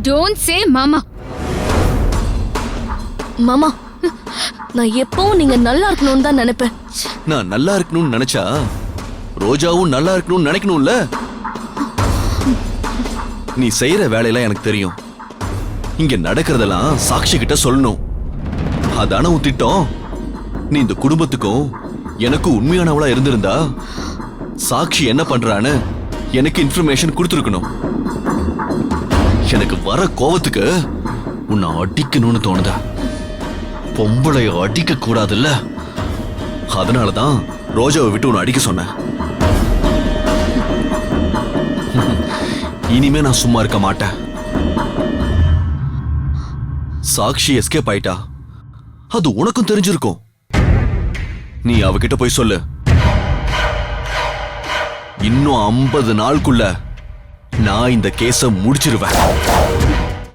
Don't say மாமா. மாமா, நான் எப்பவும் நீங்க நல்லா இருக்கணும்னு தான் நினைப்பேன். நான் நல்லா இருக்கணும்னு நினைச்சா ரோஜாவும் நல்லா இருக்கணும்னு நினைக்கணும்ல. நீ செய்யற வேலையெல்லாம் எனக்கு தெரியும். இங்க நடக்கிறதெல்லாம் சாக்ஷி கிட்ட சொல்லணும். அதான உன் திட்டம். நீ இந்த குடும்பத்துக்கும் எனக்கு உண்மையானவளா இருந்திருந்தா சாக்ஷி என்ன பண்றான்னு எனக்கு இன்ஃபர்மேஷன் கொடுத்துருக்கணும். எனக்கு வர கோவத்துக்கு உன்னை அடிக்கணும்னு தோணுதா? பொம்பளைய அடிக்க கூடாதுல்ல, அதனாலதான் ரோஜாவை விட்டு உன்னை அடிக்க சொன்னேன். இனிமே நான் சும்மா இருக்க மாட்டேன். சாக்ஷி எஸ்கேப் ஆயிட்டா, அது உனக்கும் தெரிஞ்சிருக்கும். நீ அவகிட்ட போய் சொல்லு, இன்னும் 50 நாளுக்குள்ள நான் இந்த கேஸ முடிச்சிருவேன்.